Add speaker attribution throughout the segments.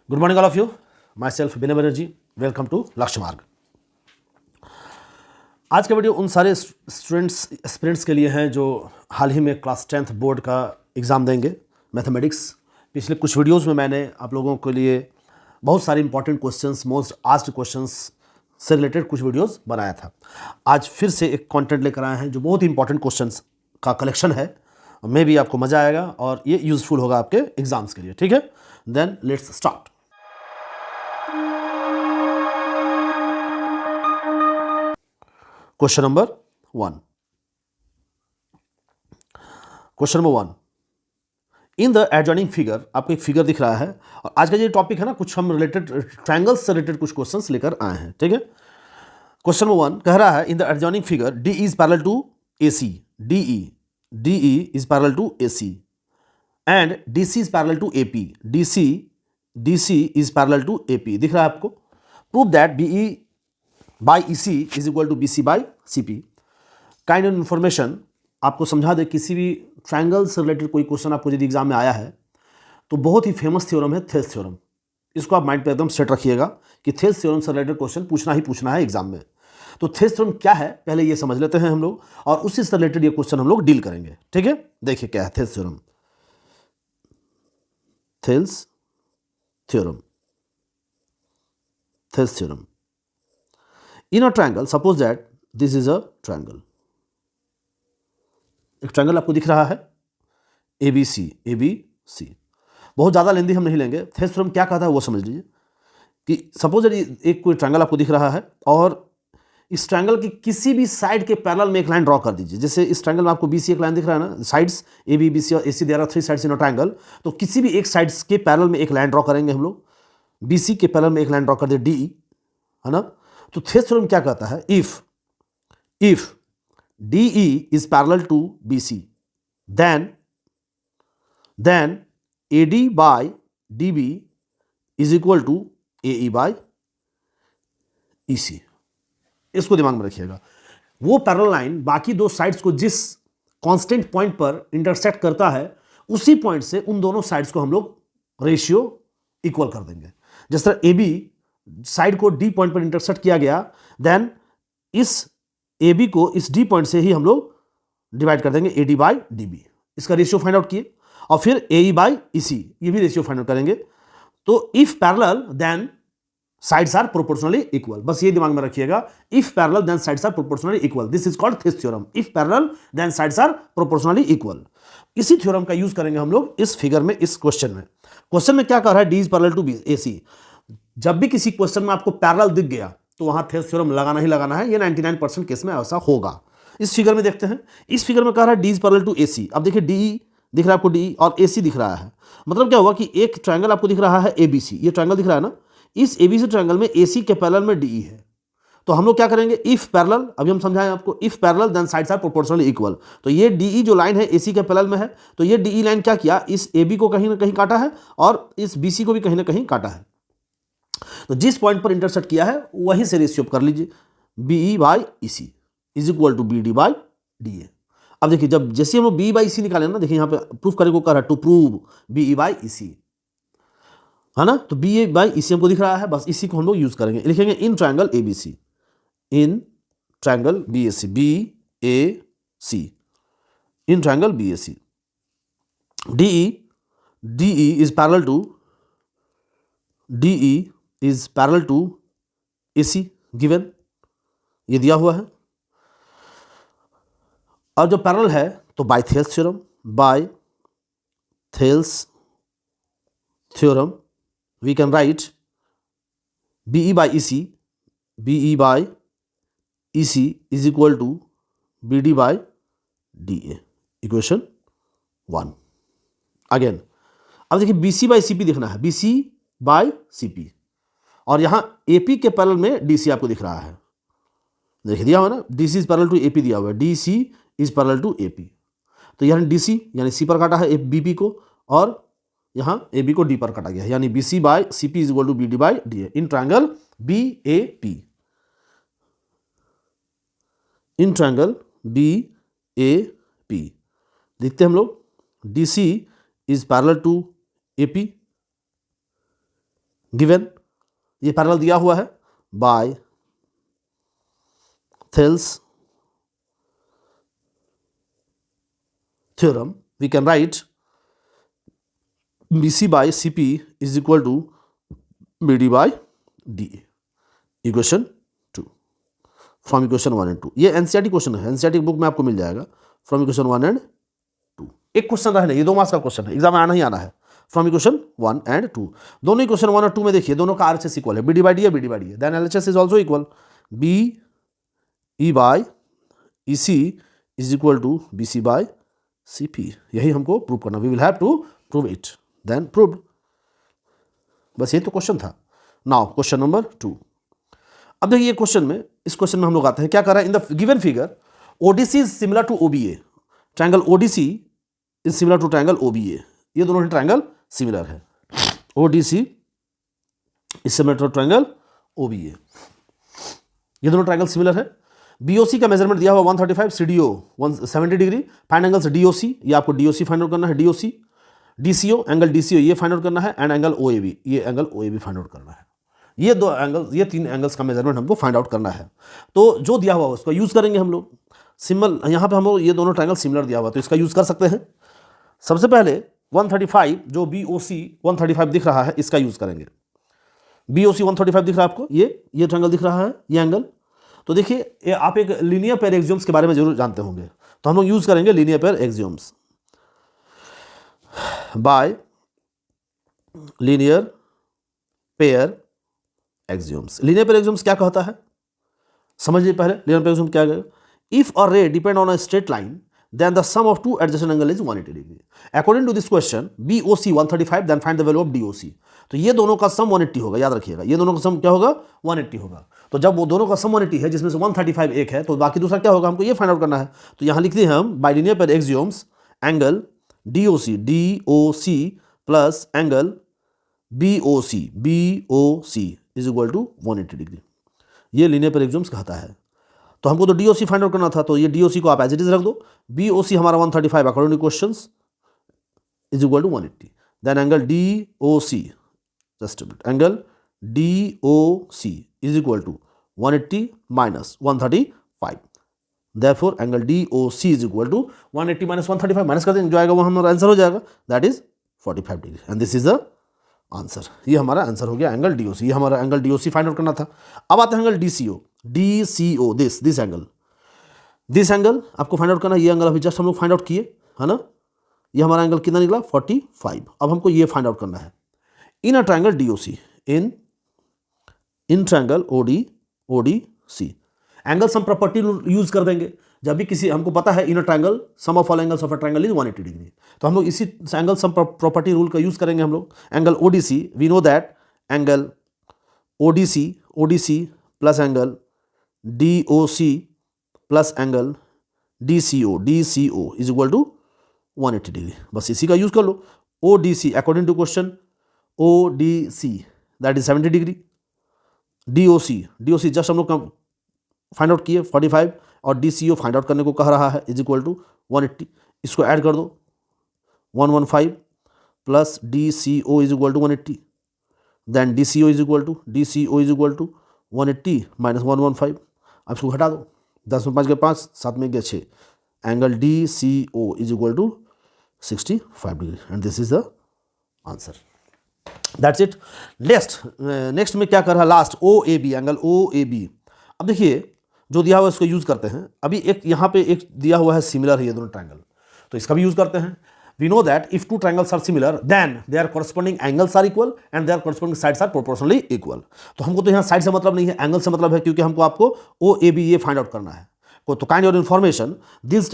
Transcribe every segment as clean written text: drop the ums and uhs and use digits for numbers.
Speaker 1: Good morning all of you. Myself Vinay Banerjee, welcome to Lakshya Marg. आज का video उन सारे स्टूडेंट्स एस्पिरेंट्स के लिए हैं जो हाल ही में क्लास 10th बोर्ड का एग्ज़ाम देंगे मैथमेटिक्स। पिछले कुछ वीडियोस में मैंने आप लोगों के लिए बहुत सारे important questions, most asked questions से रिलेटेड कुछ वीडियोस बनाया था। आज फिर से एक कंटेंट लेकर आए हैं जो बहुत ही इंपॉर्टेंट क्वेश्चंस का कलेक्शन है। मे भी आपको मज़ा आएगा और ये यूज़फुल होगा आपके एग्जाम्स के लिए। ठीक है, then let's start. Question number 1। Question number 1, in the adjoining figure, आपको एक फिगर दिख रहा है और आज का ये टॉपिक है ना, कुछ हम रिलेटेड ट्रायंगल्स से रिलेटेड कुछ क्वेश्चंस लेकर आए हैं। ठीक है, क्वेश्चन नंबर 1 कह रहा है in the adjoining figure D is parallel to A C, D E is parallel to A C and D C is parallel to A P, D C is parallel to A P. दिख रहा है आपको। Prove that B E by E C is equal to B C by C P. Kind of information आपको समझा दे, किसी भी triangle से related कोई क्वेश्चन आपको यदि एग्जाम में आया है तो बहुत ही फेमस थ्योरम है थेल्स थ्योरम। इसको आप माइंड पे एकदम सेट रखिएगा कि थेल्स थ्योरम से रिलेटेड क्वेश्चन पूछना ही पूछना है एग्जाम में। तो थेल्स थ्योरम क्या है पहले ये समझ लेते हैं हम लोग, और उसी से रिलेटेड ये क्वेश्चन हम लोग डील करेंगे। ठीक है, देखिए क्या है Thales theorem. Thales theorem, Thales theorem. In a triangle, suppose that this is a triangle. एक ट्रायंगल आपको दिख रहा है ए बी सी। बहुत ज़्यादा लेंदी हम नहीं लेंगे। थेल्स थ्योरम क्या कहता है वो समझ लीजिए कि सपोज एक कोई ट्रायंगल आपको दिख रहा है और इस ट्रायंगल की किसी भी साइड के पैरेलल में एक लाइन ड्रॉ कर दीजिए। जैसे इस ट्रायंगल में आपको बी सी एक लाइन दिख रहा है ना, साइड्स ए बी सी और A C, there are 3 sides in a triangle. तो किसी भी एक साइड्स के पैरेलल में एक लाइन ड्रॉ करेंगे हम लोग। बी सी के पैरेलल में एक लाइन ड्रॉ कर दे डी, है ना। तो थेल्स थ्योरम क्या कहता है, if D E is parallel to B C then A D by D B is equal to A E by E C. इसको दिमाग में रखिएगा। वो पैरेलल लाइन बाकी दो साइड्स को जिस कांस्टेंट पॉइंट पर इंटरसेक्ट करता है उसी पॉइंट से उन दोनों साइड्स को हम लोग रेशियो इक्वल कर देंगे। जिस तरह ए बी साइड को डी पॉइंट पर इंटरसेक्ट किया गया, देन इस ए बी को इस डी पॉइंट से ही हम लोग डिवाइड कर देंगे A D by D B. इसका रेशियो फाइंड आउट किए और फिर ए ई बाई ई सी, ये भी रेशियो फाइंड आउट करेंगे। तो if parallel then sides are proportionally equal. बस ये दिमाग में रखिएगा, if parallel then sides are proportionally equal, this is called Thales theorem. If parallel then sides are proportionally equal. इसी थ्योरम का यूज करेंगे हम लोग इस फिगर में, इस क्वेश्चन में। क्वेश्चन में क्या कर रहा है, D is parallel to B A C. जब भी किसी क्वेश्चन में आपको पैरेलल दिख गया तो वहां थेल्स थ्योरम लगाना ही लगाना है। ये 99% केस में ऐसा होगा। इस फिगर में देखते हैं। इस फिगर में कह रहा है D is parallel to A सी। अब देखिए डी दिख रहा है आपको, डी और ए सी दिख रहा है। मतलब क्या हुआ कि एक ट्रायंगल आपको दिख रहा है ए बी सी, ये ट्रायंगल दिख रहा है ना। इस ए बी सी ट्रायंगल में ए सी के पैरेलल में डी ई है। तो हम लोग क्या करेंगे, इफ पैरेलल, अभी हम समझाएं आपको, if parallel then sides are proportionally equal. तो ये डी ई जो लाइन है ए सी के पैरेलल में है, तो ये डी ई लाइन क्या किया, इस ए बी को कहीं ना कहीं काटा है और इस बी सी को भी कहीं ना कहीं काटा है। तो जिस पॉइंट पर इंटरसेक्ट किया है वहीं से रेशियो कर लीजिए, B E by E C is equal to B D by D A. अब देखिए जब जैसे हम लोग बी बाई सी निकाले ना, देखिए यहाँ पे प्रूफ करने को कह रहा है to prove B E by E C, है ना। तो बी ए बाई ई सी हमको दिख रहा है, बस इसी को हम लोग यूज करेंगे। लिखेंगे in triangle A B C, in triangle B A C, B A C, in triangle B A C, D E is parallel to, D E is parallel to A C, given, ये दिया हुआ है। और जब parallel है तो by Thales theorem, by Thales theorem we can write B E by E C, B E by E C is equal to B D by D A. Equation 1। Again अब देखिए B C by C P देखना है, B C by C P, और यहाँ A P के parallel में D C आपको दिख रहा है। देखिए दिया हुआ ना, D C is parallel to A P दिया हुआ है, D C is parallel to A P. तो यहाँ डी सी यानी सी पर काटा है बी पी को, और यहाँ ए बी को डी पर काटा गया है, यानी B C by C P is equal to B D by D A in triangle B A P, in triangle B A P. देखते हैं हम लोग, D C is parallel to A P, given, ये parallel दिया हुआ है by Thales theorem, we can write BC by CP is equal to BD by DA. Equation 2 from equation 1 and 2. ये NCERT question है, एनसीईआरटी बुक में आपको मिल जाएगा from equation 1 and 2. एक क्वेश्चन रहने, ये 2 मार्क्स का क्वेश्चन है, एग्जाम में आना ही आना है. फ्रॉम इक्वेशन 1 एंड 2, दोनों इक्वेशन 1 और 2 में देखिए दोनों का आरएचएस इक्वल है, बीडी बाई डी है, बीडी बाई डी है. Then LHS is also equal, B E by E C is equal to B C by C P. यही हमको प्रूव करना, we will have to prove it. Then proved. बस ये तो question था. Now question number 2. अब देखिए ये क्वेश्चन में, इस क्वेश्चन में हम लोग आते हैं, क्या कर रहा है, in the given figure ODC is similar to OBA. Triangle ODC is similar to triangle OBA. ये दोनों ट्रायंगल सिमिलर है. ODC is similar to triangle OBA. ये दोनों ट्रायंगल सिमिलर है. बीओसी का मेजरमेंट दिया हुआ 135, CDO 170 degree. Find angles DOC, ये आपको डीओसी फाइंड आउट करना है, डीओसी. डीसीओ, एंगल डीसीओ ये फाइंड आउट करना है, एंड एंगल ओएबी, ये एंगल ओएबी फाइंड आउट करना है. ये 2 एंगल्स, ये 3 एंगल्स का मेजरमेंट हमको फाइंड आउट करना है. तो जो दिया हुआ उसका यूज करेंगे हम लोग. सिंबल यहाँ पे हम लोग, ये दोनों ट्रायंगल सिमिलर दिया हुआ तो इसका यूज कर सकते हैं. सबसे पहले 135 जो बीओसी 135 दिख रहा है इसका यूज करेंगे. बीओसी 135 दिख रहा है आपको, ये ट्रायंगल दिख रहा है, ये एंगल. तो देखिए आप एक लीनियर पेयर एक्सियोम्स के बारे में जरूर जानते होंगे, तो हम लोग यूज करेंगे linear pair axioms by linear pair axioms. Linear pair axioms क्या कहता है समझिए पहले. लीनियर पेयर एक्सियोम क्या कहेगा, इफ अ रे depend on a straight line then the sum of two adjacent angle is 180 degree. According to this question, BOC 135, then find the value of DOC. तो ये दोनों का सम 180 होगा, याद रखिएगा, ये दोनों का सम क्या होगा 180 होगा. तो जब वो दोनों का सम 180 है, जिसमें से 135 एक है, तो बाकी दूसरा क्या होगा, हमको ये फाइंड आउट करना है. तो यहाँ लिखते हैं हम by linear pair axioms angle DOC plus angle BOC is equal to 180 degree. ये लीनियर पेयर एक्सियोम्स कहता है. तो हमको तो डीओसी फाइंड आउट करना था, तो ये डीओसी को आप एज इट इज रख दो. बीओसी हमारा 135 according to questions is equal to 180. Then angle DOC, just a minute, angle DOC is equal to 180 minus 135. Therefore angle DOC is equal to 180 minus 135, minus कर देंगे, जो आएगा वो हमारा आंसर हो जाएगा, that is 45 degree. And this is the answer. ये हमारा आंसर हो गया एंगल डीओसी. ये हमारा एंगल डीओसी फाइंड आउट करना था. अब आते हैं एंगल डीसीओ, दिस एंगल आपको फाइंड आउट करना है. ये एंगल अभी जस्ट हम लोग फाइंड आउट किए है ना. ये हमारा एंगल कितना निकला 45. अब हमको ये फाइंड आउट करना है in a triangle DOC, in triangle ODC. Angle sum property use कर देंगे. जब भी किसी, हमको पता है in a triangle sum of all angles of a triangle is 180 degree, तो हम लोग इसी एंगल सम प्रॉपर्टी रूल का यूज करेंगे हम लोग. Angle ODC, we know that angle ODC plus angle DOC plus angle DCO is equal to 180 degree. बस इसी का यूज कर लो. ODC according to question, ODC that is 70 degree. DOC just हम लोग फाइंड आउट किए 45, और डीसीओ फाइंड आउट करने को कह रहा है, इज इक्वल टू 180. इसको ऐड कर दो, 115 plus DCO is equal to 180. Then DCO is equal to 180 minus 115. अब इसको घटा दो, 10 में 5 गए 5, 7 में गए 6. Angle DCO is equal to 65 degree. And this is the answer. That's it. Next में क्या कर रहा है, लास्ट OAB, एंगल OAB. अब देखिए जो दिया हुआ है उसको यूज करते हैं. अभी एक यहाँ पे एक दिया हुआ है सिमिलर है ये दोनों ट्रायंगल, तो इसका भी यूज करते हैं. We know that if two triangles are similar, then their corresponding angles are equal and their corresponding sides are proportionally equal. तो हमको तो यहाँ साइड से मतलब नहीं है, एंगल से मतलब है, क्योंकि हमको आपको OAB ये फाइंड आउट करना है. तो kind of information, these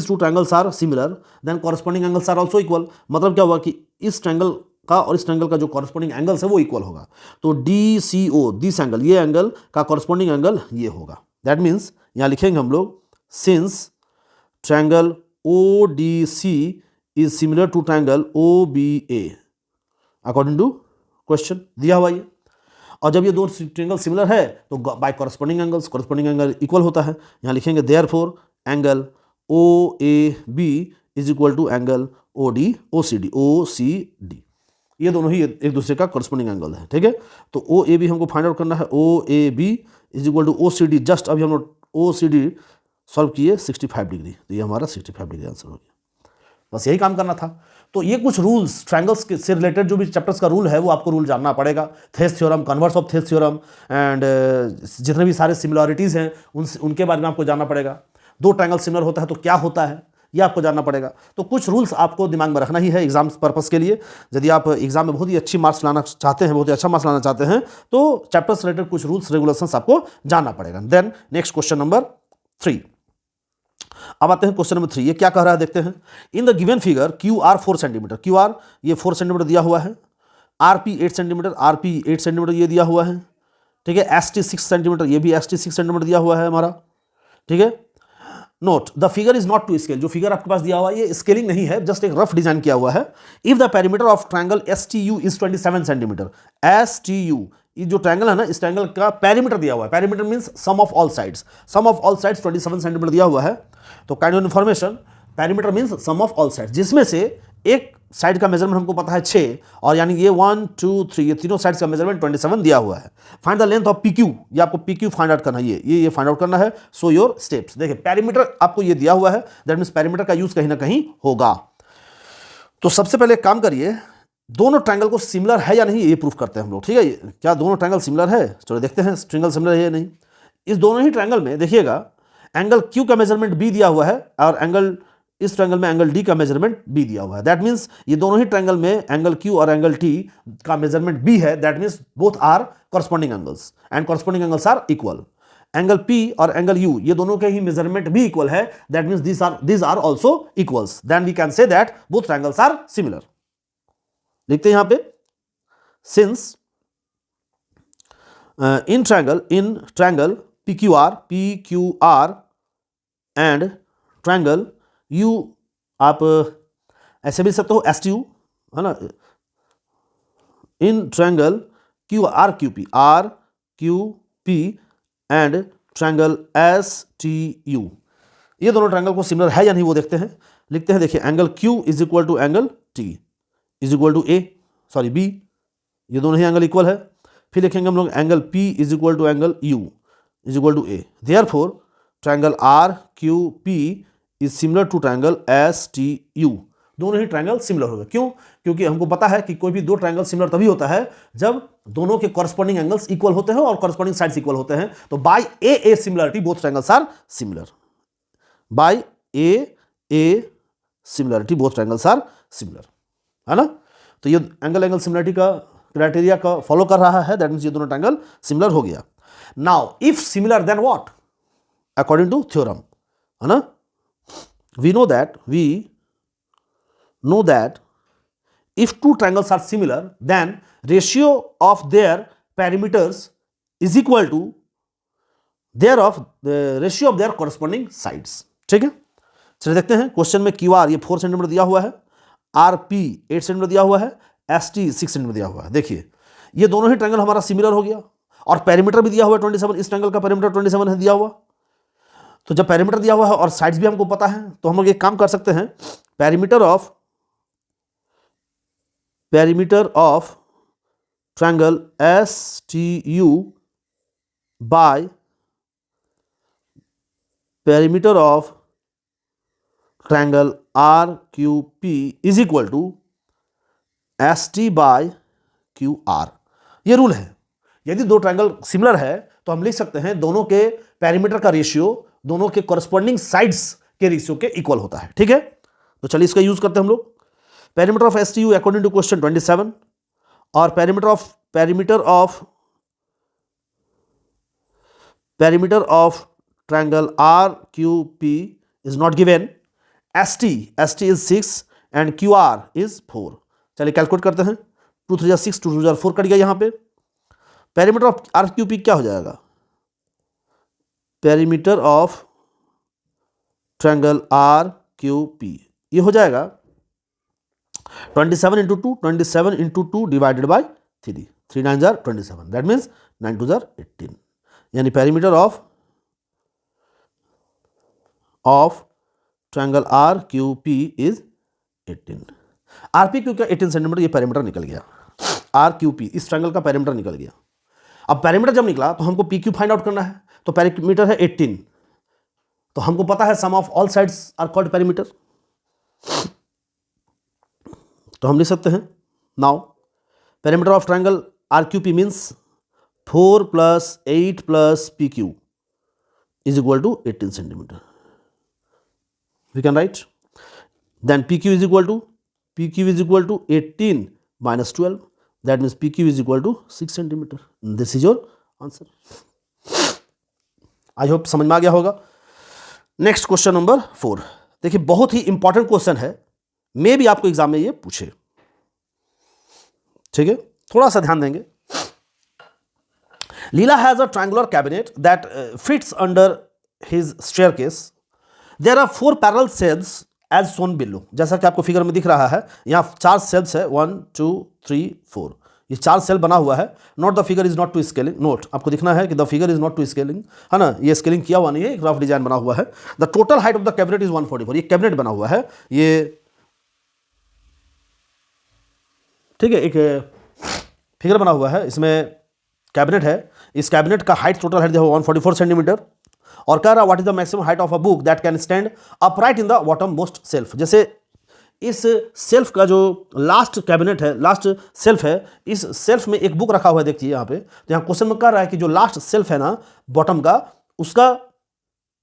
Speaker 1: two triangles are similar, then corresponding angles are also equal. मतलब क्या हुआ कि इस ट्रायंगल का और इस ट्रायंगल का जो कॉरस्पॉन्डिंग एंगल्स है वो इक्वल होगा. तो DCO, दिस एंगल, ये एंगल का कॉरस्पॉन्डिंग एंगल ये होगा. दैट मीन्स यहाँ लिखेंगे हम लोग, since triangle ODC is similar to triangle OBA according to question दिया हुआ ये. और जब ये दो ट्रायंगल सिमिलर है तो बाय कॉरस्पॉन्डिंग एंगल इक्वल होता है. यहाँ लिखेंगे therefore angle OAB is equal to angle OCD. ये दोनों ही एक दूसरे का करस्पॉन्डिंग एंगल है, ठीक है। तो ओ ए बी हमको फाइंड आउट करना है, O A B is equal to O C D, just अभी हम लोग ओ सी डी सॉल्व किए 65 डिग्री, तो ये हमारा 65 डिग्री आंसर हो गया। बस यही काम करना था। तो ये कुछ रूल्स ट्रायंगल्स से रिलेटेड जो भी चैप्टर्स का रूल है वो आपको रूल जानना पड़ेगा। थेस theorem, converse of थेस theorem and जितने भी सारे सिमिलरिटीज़ हैं उनके बारे में आपको जानना पड़ेगा। दो ट्रायंगल सिमिलर होता है तो क्या होता है ये आपको जानना पड़ेगा। तो कुछ रूल्स आपको दिमाग में रखना ही है एग्जाम पर्पस के लिए। यदि आप एग्जाम में बहुत ही अच्छी मार्क्स लाना चाहते हैं, बहुत ही अच्छा मार्क्स लाना चाहते हैं, तो चैप्टर्स रिलेटेड कुछ रूल्स रेगुलेशंस आपको जानना पड़ेगा। Then next question number 3। अब आते हैं क्वेश्चन नंबर 3। ये क्या कह रहा है देखते हैं। इन the given figure Q R 4 centimetre, Q R ये 4 सेंटीमीटर दिया हुआ है, R P 8 centimetre, R P 8 centimetre ये दिया हुआ है, ठीक है। एस टी 6 सेंटीमीटर, ये भी एस टी 6 सेंटीमीटर दिया हुआ है हमारा, ठीक है। Note the figure is not to scale, जो फिगर आपके पास दिया हुआ है ये स्केलिंग नहीं है, जस्ट एक रफ डिजाइन किया हुआ है। If the perimeter of triangle S T you is 27 centimetre, S T you ये जो ट्रायंगल है ना, इस ट्रायंगल का पेरीमीटर दिया हुआ है, perimeter means sum of all sides, sum of all sides 27 centimetre दिया हुआ है। तो kind of information, perimeter means sum of all sides, जिसमें से एक साइड का मेजरमेंट हमको पता है 6, और यानी ये 1 2 3 ये तीनों साइड्स का मेजरमेंट 27 दिया हुआ है। Find the length of P Q, ये आपको पी क्यू फाइंड आउट करना है, ये फाइंड आउट करना है। सो योर स्टेप्स, देखिए पेरीमीटर आपको ये दिया हुआ है, दैट मींस पेरीमीटर का यूज कहीं ना कहीं होगा। तो सबसे पहले एक काम करिए, दोनों ट्रायंगल को सिमिलर है या नहीं ये प्रूफ करते हैं हम लोग, ठीक है। क्या दोनों ट्रायंगल सिमिलर है, चलो देखते हैं ट्रायंगल सिमिलर है या नहीं। इस दोनों ही ट्रायंगल में देखिएगा एंगल क्यू का मेजरमेंट बी दिया हुआ है, और एंगल इस ट्रायंगल में एंगल डी का मेजरमेंट बी दिया हुआ है। दैट मींस ये दोनों ही ट्रायंगल में एंगल क्यू और एंगल टी का मेजरमेंट बी है, that means both are corresponding angles and corresponding angles are equal. Angle P और एंगल यू ये दोनों के ही मेजरमेंट भी इक्वल है, that means these are also equals, then we can say that both triangles are similar। लिखते हैं यहां पे, since in triangle PQR and triangle U, आप ऐसे भी सकते हो STU, है ना। In triangle RQP and triangle STU, ये दोनों ट्रायंगल को सिमिलर है या नहीं वो देखते हैं। लिखते हैं, देखिए angle Q is equal to angle T is equal to B, ये दोनों ही एंगल इक्वल है। फिर लिखेंगे हम लोग angle P is equal to angle U is equal to A, therefore triangle RQP is similar to triangle STU। दोनों ही triangle similar होगा, क्यों? क्योंकि हमको पता है कि कोई भी दो ट्रायंगल सिमिलर तभी होता है जब दोनों के कॉरस्पॉन्डिंग एंगल्स इक्वल होते हैं और कॉरस्पॉन्डिंग साइड्स इक्वल होते हैं। तो by A similarity both triangles are similar, by A similarity both triangles are similar, है ना। तो ये एंगल सिमिलरिटी का क्राइटेरिया का फॉलो कर रहा है, दैट मींस ये दोनों ट्रायंगल सिमिलर हो गया। Now if similar then what, according to theorem, है ना। we know that if two triangles are similar then ratio of their perimeters is equal to the ratio of their corresponding sides, ठीक है। चलिए देखते हैं question में Q R ये 4 centimetre दिया हुआ है, आर पी 8 सेंटीमीटर दिया हुआ है, एस टी 6 सेंटीमीटर दिया हुआ है। देखिए ये दोनों ही ट्रायंगल हमारा सिमिलर हो गया, और पेरीमीटर भी दिया हुआ है 27, इस ट्रायंगल का पेरीमीटर 27 है दिया हुआ। तो जब पेरीमीटर दिया हुआ है और साइड्स भी हमको पता है, तो हम लोग एक काम कर सकते हैं, perimeter of triangle S T U by perimeter of triangle are Q P is equal to S T by Q R. ये रूल है, यदि दो ट्रायंगल सिमिलर है तो हम लिख सकते हैं दोनों के पेरीमीटर का रेशियो दोनों के कॉरस्पॉन्डिंग साइड्स के रेशियो के इक्वल होता है, ठीक है। तो चलिए इसका यूज करते हैं हम लोग। Perimeter of STU according to question 27 और perimeter of triangle are Q P is not given, S T is 6 and Q R is 4। चलिए कैलकुलेट करते हैं, 2 3 6 2 2 4 कट गया यहाँ पे। Perimeter of R Q P क्या हो जाएगा, perimeter of triangle are Q P ये हो जाएगा 27 इंटू 2 डिवाइडेड बाई 3, 3 9 जार 27, दैट मीन्स 9 2 जार 18, यानी perimeter of triangle are Q P is 18। RP Q का 18 सेंटीमीटर, ये पैरामीटर निकल गया। आर क्यू पी, इस ट्रायंगल का पैरामीटर निकल गया। अब पैरामीटर जब निकला तो हमको पी क्यू फाइंड आउट करना है, तो पैरामीटर है 18, तो हमको पता है sum of all sides are called parameter, तो हम लिख सकते हैं now parameter of triangle are Q P means 4 + 8 + P Q is equal to 18 centimetre. We can write then P Q is equal to 18 - 12, that means PQ is equal to 6 centimetre. This is your answer. I hope समझ में आ गया होगा। Next question number 4, देखिए बहुत ही important question है, मे भी आपको एग्जाम में ये पूछे, ठीक है, थोड़ा सा ध्यान देंगे। Leela has a triangular cabinet that fits under his staircase. There are 4 parallel shelves as shown below. जैसा कि आपको फिगर में दिख रहा है, यहाँ 4 शेल्व्स है, 1 2 3 4, ये 4 शेल्व बना हुआ है। Note the figure is not to scaling, note आपको दिखना है कि the figure is not to scaling, है ना, ये स्केलिंग किया हुआ नहीं है, एक रफ डिजाइन बना हुआ है। The total height of the cabinet is 144, ये कैबिनेट बना हुआ है, ये ठीक है, एक फिगर बना हुआ है, इसमें कैबिनेट है, इस कैबिनेट का हाइट टोटल हाइट जो 144 सेंटीमीटर, और कह रहा what is the maximum height of a book that can stand upright in the bottom most self. जैसे इस सेल्फ का जो लास्ट कैबिनेट है, लास्ट सेल्फ है, इस सेल्फ में एक बुक रखा हुआ है, देखिए यहाँ पे, तो यहाँ क्वेश्चन में कह रहा है कि जो लास्ट सेल्फ है ना बॉटम का, उसका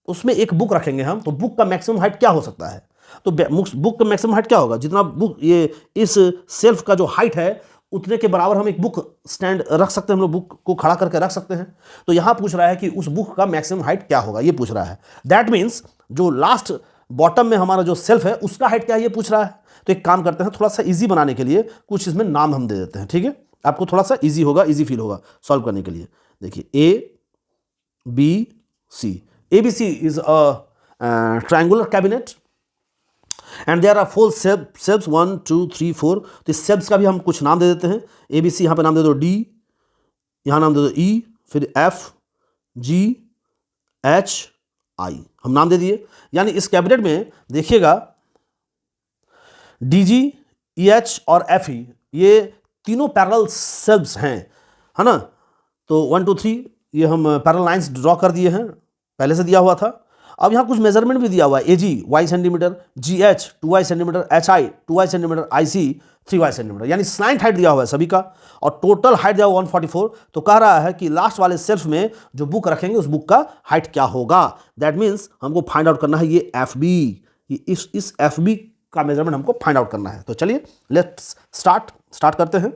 Speaker 1: उसमें एक बुक रखेंगे हम, तो बुक का मैक्सिमम हाइट क्या हो सकता है? तो बुक का मैक्सिमम हाइट क्या होगा? जितना बुक ये इस सेल्फ का जो हाइट है उतने के बराबर हम एक बुक स्टैंड रख सकते हैं, हम लोग बुक को खड़ा करके रख सकते हैं। तो यहाँ पूछ रहा है कि उस बुक का मैक्सिमम हाइट क्या होगा, ये पूछ रहा है। दैट मीन्स जो लास्ट बॉटम में हमारा जो सेल्फ है उसका हाइट क्या है, ये पूछ रहा है। तो एक काम करते हैं, थोड़ा सा इजी बनाने के लिए कुछ इसमें नाम हम दे देते हैं, ठीक है, आपको थोड़ा सा इजी होगा, इजी फील होगा सॉल्व करने के लिए। देखिए A B C, ABC is a triangular cabinet and there are 4 shelves 1 2 3 4। तो इस शेल्व्स का भी हम कुछ नाम दे देते हैं। ABC यहाँ पे नाम दे दो D, यहाँ नाम दे दो E, फिर F G H I, हम नाम दे दिए। यानी इस कैबिनेट में देखिएगा DG EH और FE ये तीनों पैरेलल शेल्व्स हैं, है ना। तो 1 2 3 ये हम पैरेलल लाइंस ड्रॉ कर दिए हैं, पहले से दिया हुआ था। अब यहाँ कुछ मेजरमेंट भी दिया हुआ है, AG Y centimetre, GH 2Y centimetre, HI 2Y centimetre, IC 3Y centimetre, यानी स्लाइंट हाइट दिया हुआ है सभी का, और टोटल हाइट दिया हुआ 144। तो कह रहा है कि लास्ट वाले सेल्फ में जो बुक रखेंगे उस बुक का हाइट क्या होगा। दैट मीन्स हमको फाइंड आउट करना है ये FB, इस FB का मेजरमेंट हमको फाइंड आउट करना है। तो चलिए लेट्स स्टार्ट करते हैं।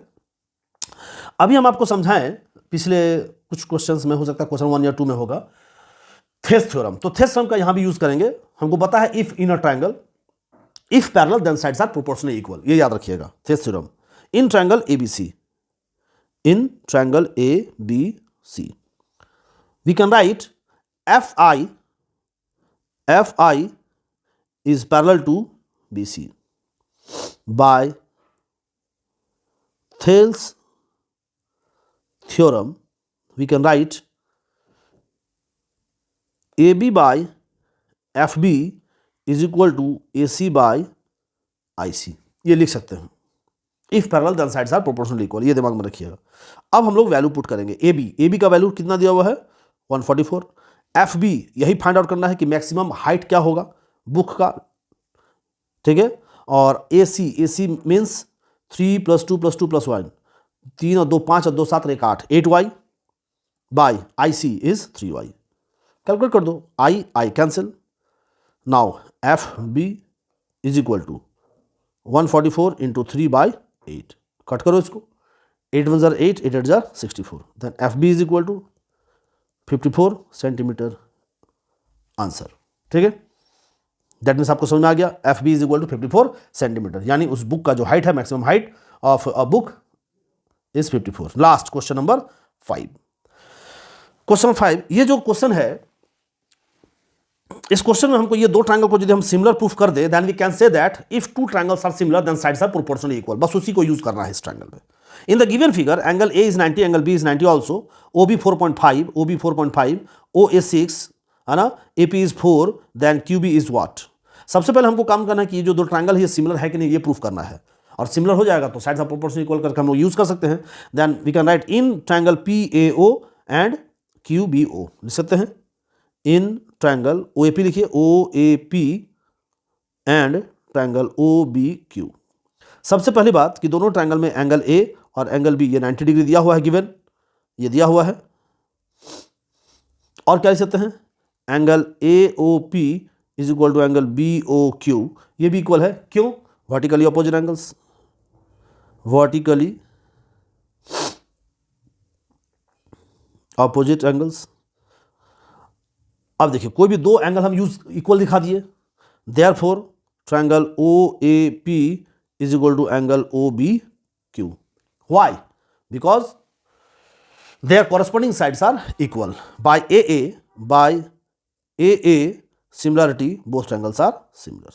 Speaker 1: अभी हम आपको समझाएं, पिछले कुछ क्वेश्चंस में हो सकता है क्वेश्चन 1 या 2 में होगा, थेस थ्योरम। तो थेस थ्योरम का यहां भी यूज करेंगे। हमको पता है if in a triangle if parallel then sides are proportionally equal, ये याद रखिएगा, Thales theorem. In triangle ABC we can write FI is parallel to BC by Thales theorem. We can write AB by FB is equal to AC by IC, ये लिख सकते हैं। If parallel then sides are proportionally equal, ये दिमाग में रखिएगा। अब हम लोग वैल्यू पुट करेंगे। AB का वैल्यू कितना दिया हुआ है 144। FB यही फाइंड आउट करना है कि मैक्सिमम हाइट क्या होगा बुक का, ठीक है। और AC मीन्स 3 + 2 + 2 + 1, 3 और 2 5 और 2 7 और 1 8, 8Y bye IC is 3Y। Calculate कर दो, I cancel. Now FB is equal to 144 × 3/8, cut करो इसको, 8 1 8, 8 8 64, then FB is equal to 54 centimetre answer, ठीक है। दैट मीन्स आपको समझ में आ गया, FB is equal to 54 centimetre, यानी उस बुक का जो हाइट है, maximum height of a book is 54। Last question number 5। Question 5, ये जो क्वेश्चन है, इस क्वेश्चन में हमको ये दो ट्रायंगल को यदि हम सिमिलर प्रूफ कर दे, then we can say that if 2 triangles are similar then sides are proportionally equal. बस उसी को यूज करना है इस ट्रायंगल में। In the given figure angle A is 90, angle B is 90 also, OB 4.5, OB 4.5, OA 6, है ना, AP is 4, then QB is what। सबसे पहले हमको काम करना है कि ये जो दो ट्रायंगल है ये सिमिलर है कि नहीं, ये प्रूफ करना है। और सिमिलर हो जाएगा तो साइड्स ऑफ प्रोपोर्शनल इक्वल करके हम लोग यूज कर सकते हैं। Then we can write in triangle PAO and QBO, लिख सकते हैं इन ट्रायंगल OAP, लिखिए OAP एंड ट्रायंगल OBQ। सबसे पहली बात कि दोनों ट्रायंगल में एंगल A और एंगल B ये 90 डिग्री दिया हुआ है, गिवन ये दिया हुआ है। और क्या लिख सकते हैं, angle AOP is equal to angle BOQ, ये भी इक्वल है, क्यों, vertically opposite angles, vertically opposite angles. अब देखिए कोई भी दो एंगल हम यूज इक्वल दिखा दिए, therefore triangle OAP is equal to angle OBQ। Why? Because their corresponding sides are equal by AA similarity both triangles are similar।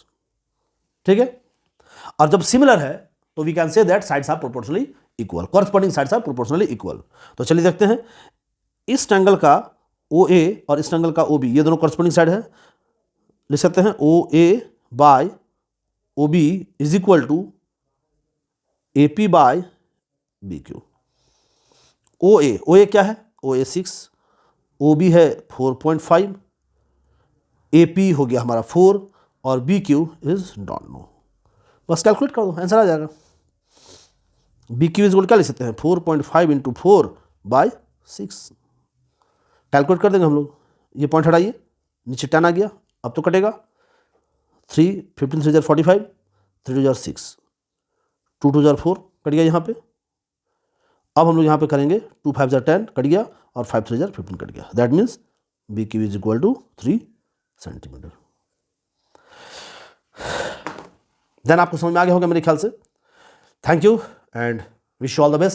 Speaker 1: ठीक है, और जब सिमिलर है तो we can say that sides are proportionally equal, corresponding sides are proportionally equal. तो चलिए देखते हैं, इस ट्रायंगल का OA और इस ट्रायंगल का OB ये दोनों कॉरस्पॉन्डिंग साइड है, लिख सकते हैं OA by OB is equal to AP by BQ। OA क्या है, OA 6, OB है 4.5, AP हो गया हमारा 4 और BQ इज डोंट नो। बस कैलकुलेट कर दो, आंसर आ जाएगा। BQ इज इक्वल क्या लिख सकते हैं, 4.5 इंटू 4/6। कैलकुलेट कर देंगे हम लोग, ये पॉइंट हटाइए, नीचे 10 आ गया, अब तो कटेगा 3, 15 3 45, 3 6, 2 2 4 कट गया यहाँ पे। अब हम लोग यहाँ पे करेंगे 2 5 10 कट गया और 5 3 15 कट गया, that means BQ is equal to 3 centimetre. Then आपको समझ में आ गया होगा मेरे ख्याल से। Thank you and wish you all the best.